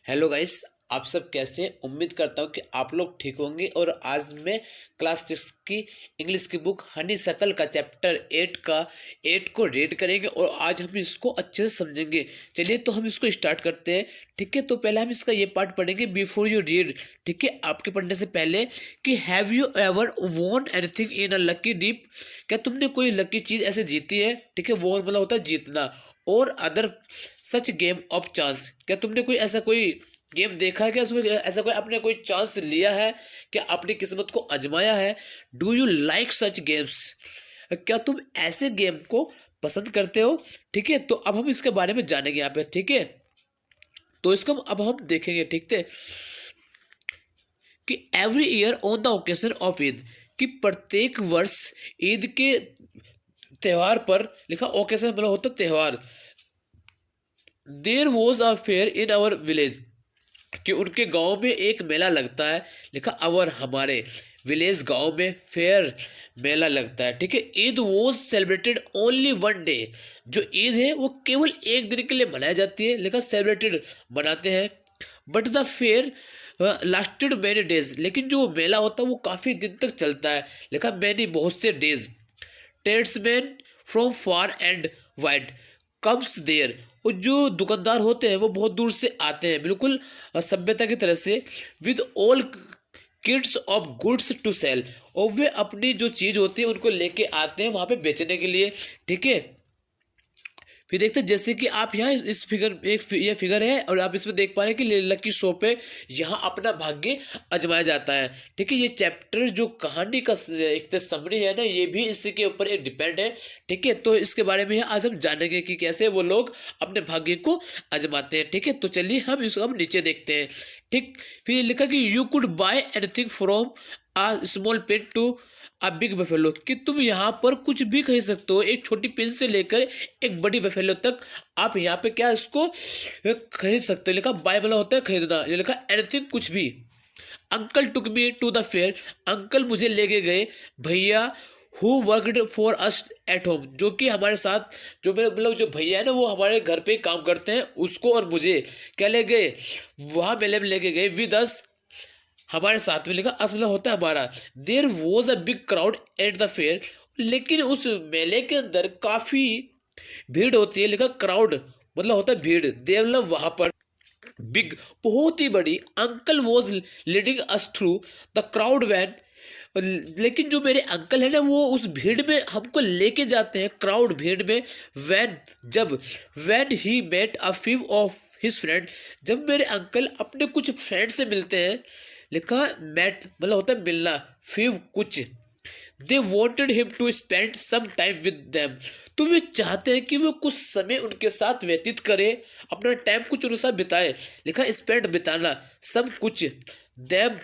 Hello guys, आप सब कैसे हैं। उम्मीद करता हूँ कि आप लोग ठीक होंगे। और आज मैं क्लास 6 की इंग्लिश की बुक हनी शकल का चैप्टर 8 को रीड करेंगे और आज हम इसको अच्छे से समझेंगे। चलिए तो हम इसको स्टार्ट करते हैं। ठीक है, तो पहले हम इसका ये पार्ट पढ़ेंगे बिफोर यू रीड। ठीक है, आपके पढ़ने से पहले कि have you ever won anything in a lucky dip. क्या तुमने कोई लकी चीज ऐसे जीती है। ठीक है, वॉन मतलब होता है जीतना। और other such game of chance, क्या तुमने कोई गेम देखा है। क्या उसमें ऐसा कोई आपने कोई चांस लिया है। क्या अपनी किस्मत को आजमाया है। Do you like such games, क्या तुम ऐसे गेम को पसंद करते हो। ठीक है, तो अब हम इसके बारे में जानेंगे यहाँ पे। ठीक है, तो इसको अब हम देखेंगे। ठीक है, कि every year on the occasion of Eid, कि प्रत्येक वर्ष ईद के त्योहार पर लिखा। ओकेजन मतलब होता त्योहार। There was a fair in our village, कि उनके गांव में एक मेला लगता है। लिखा अवर हमारे विलेज गांव में फेयर मेला लगता है। ठीक है, Eid was celebrated only one day, जो ईद है वो केवल एक दिन के लिए मनाई जाती है। लिखा सेलिब्रेटेड मनाते हैं। But the fair lasted many days, लेकिन जो मेला होता है वो काफ़ी दिन तक चलता है। लिखा मैनी बहुत से days. Tradesman from far and wide comes there, और जो दुकानदार होते हैं वो बहुत दूर से आते हैं, बिल्कुल सभ्यता की तरह से। With all kits of goods to sell, और वे अपनी जो चीज़ होती है उनको लेके आते हैं वहाँ पे बेचने के लिए। ठीक है, फिर देखते हैं जैसे कि आप यहाँ इस फिगर ये फिगर है और आप इसमें देख पा रहे हैं कि लकी शो पे यहाँ अपना भाग्य आजमाया जाता है। ठीक है, ये चैप्टर जो कहानी का एक समरी है ना, ये भी इसी के ऊपर एक डिपेंड है। ठीक है, तो इसके बारे में आज हम जानेंगे कि कैसे वो लोग अपने भाग्य को आजमाते हैं। ठीक है, तो चलिए हम इसको हम नीचे देखते हैं। ठीक, फिर लिखा कि you could buy anything from a small pen to a big buffalo, कि तुम यहाँ पर कुछ भी खरीद सकते हो। एक छोटी पेन से लेकर एक बड़ी बफेलो तक आप यहाँ पे क्या इसको खरीद सकते हो। लिखा बाय वाला होता है खरीदना। ये लिखा एनीथिंग कुछ भी। Uncle took me to the fair, uncle मुझे लेके गए। भैया who worked for us at home, जो कि हमारे साथ जो मेरे मतलब जो भैया है ना वो हमारे घर पे काम करते हैं, उसको और मुझे क्या ले गए वहाँ मेले में लेके गए। विद अस हमारे साथ में। लिखा असला होता है हमारा। There was a big crowd at the fair, लेकिन उस मेले के अंदर काफी भीड़ होती है। लिखा क्राउड मतलब होता है भीड़। देव मतलब वहां पर बिग बहुत ही बड़ी। Uncle was leading us through the crowd when, लेकिन जो मेरे अंकल है ना वो उस भीड़ में हमको लेके जाते हैं, क्राउड भीड़ में। वैन जब when he met a few of his friend, जब मेरे अंकल अपने कुछ फ्रेंड से मिलते हैं। लिखा मैट मतलब होता है मिलना, फ्यू कुछ। They wanted him to spend some time with them, तो वे चाहते हैं कि वो कुछ समय उनके साथ व्यतीत करे, अपना टाइम कुछ उनके साथ बिताए। लिखा स्पेंड बिताना, सम कुछ, देम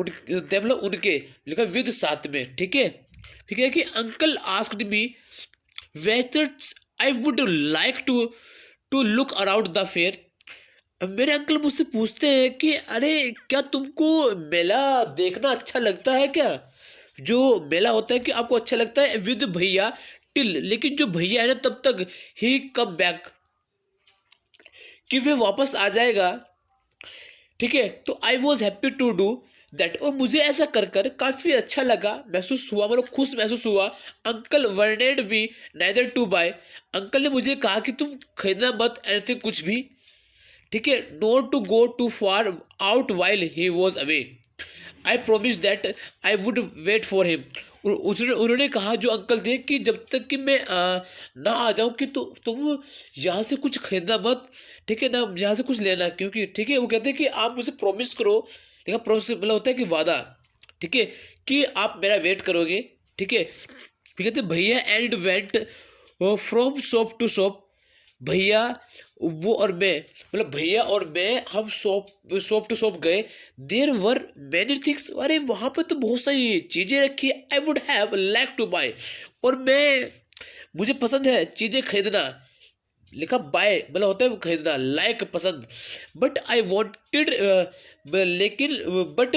देम मतलब उनके। लिखा विद साथ में। ठीक है, ठीक है, कि uncle asked me whether I would like to look around the fair, मेरे अंकल मुझसे पूछते हैं कि अरे क्या तुमको मेला देखना अच्छा लगता है क्या। जो मेला होता है कि आपको अच्छा लगता है। विद भैया टिल, लेकिन जो भैया है ना तब तक ही कम बैक, कि वे वापस आ जाएगा। ठीक है, तो I was happy to do that, और मुझे ऐसा कर कर काफ़ी अच्छा लगा, महसूस हुआ, मतलब खुश महसूस हुआ। Uncle warned be neither to buy, uncle ने मुझे कहा कि तुम खरीदना मत एनीथिंग कुछ भी। ठीक है, not to go too far out while he was away, I promise that I would wait for him. उन्होंने कहा जो अंकल थे कि जब तक कि मैं ना आ जाऊं कि तुम यहाँ से कुछ खरीदना मत। ठीक है ना, यहाँ से कुछ लेना, क्योंकि ठीक है वो कहते हैं कि आप मुझे प्रॉमिस करो। ठीक है, प्रॉमिस मतलब होता है कि वादा। ठीक है, कि आप मेरा वेट करोगे। ठीक है, फिर कहते भैया and went from shop to shop, भैया वो और मैं मतलब भैया और मैं हम शॉप टू शॉप गए। देर वर मैनी थिंग्स, अरे वहाँ पर तो बहुत सारी चीज़ें रखी है। I would have like to buy, और मैं मुझे पसंद है चीज़ें खरीदना। लिखा बाय मतलब होता है खरीदना, लाइक पसंद। बट आई वॉन्टेड, लेकिन but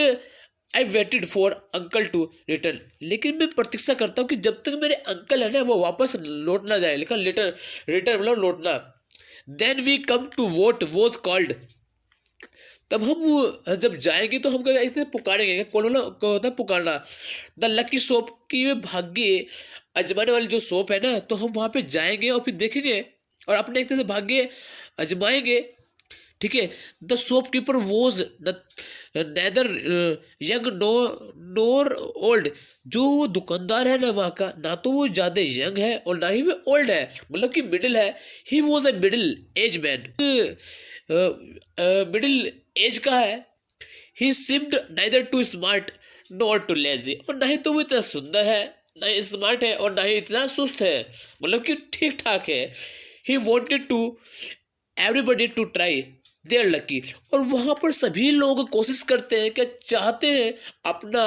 I waited for uncle to return, लेकिन मैं प्रतीक्षा करता हूँ कि जब तक मेरे अंकल है ना वो वापस लौट ना जाए। लिखा रिटर्न मतलब लौटना। Then we come to what was called तब हम जब जाएंगे तो हम क्या कहते हैं, पुकारेंगे, कौन क्या होता है पुकारना। द लकी सोप की ये भाग्य अजमाने वाली जो सोप है ना, तो हम वहाँ पे जाएंगे और फिर देखेंगे और अपने एक तरह से भाग्य अजमाएंगे। ठीक है। The shopkeeper was neither young nor old. जो दुकानदार है ना वहाँ का, ना तो वो ज्यादा यंग है और ना ही वो ओल्ड है, मतलब कि मिडिल है। He was a middle age man, middle age का है। He seemed neither too smart nor too lazy, और ना ही तो वो इतना सुंदर है, ना ही स्मार्ट है और ना ही इतना सुस्त है, मतलब कि ठीक ठाक है। He wanted to everybody to try their lucky, और वहां पर सभी लोग कोशिश करते हैं, क्या चाहते हैं, अपना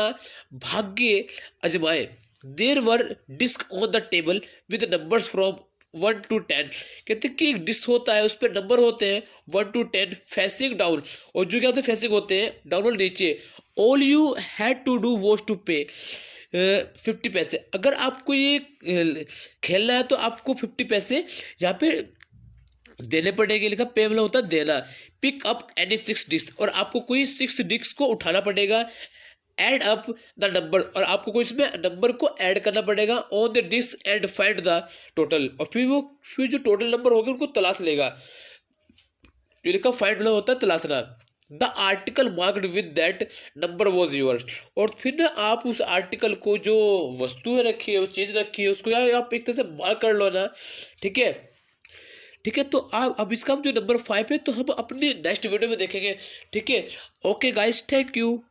भाग्य अजमाए। There were disc on the table with numbers from 1 to 10। कहते हैं कि एक डिस्क होता है, उस पर नंबर होते हैं 1 to 10 फेसिंग डाउन, और जो क्या होते हैं फेसिंग होते हैं डाउनवर्ड नीचे। All you had to do was to pay 50 पैसे। अगर आपको ये खेलना है तो आपको 50 पैसे यहाँ पे देने पड़ेंगे, लिखा पे मतलब होता है देना। पिक अप एनी 6 डिस्क, और आपको कोई 6 डिस्क को उठाना पड़ेगा। एड अप द नंबर, और आपको कोई इसमें नंबर को ऐड करना पड़ेगा on the disc and find the total, और फिर जो टोटल नंबर होंगे उनको तलाश लेगा। ये लिखा फाइंड मतलब होता है तलाशना। The article marked with that number was your, और फिर ना आप उस आर्टिकल को, जो वस्तु रखी है, वो चीज़ रखी है, उसको यार आप एक तरह से मार्क कर लो ना। ठीक है। ठीक है, तो आप अब इसका जो नंबर 5 है तो हम अपने नेक्स्ट वीडियो में देखेंगे। ठीक है। Okay guys, thank you.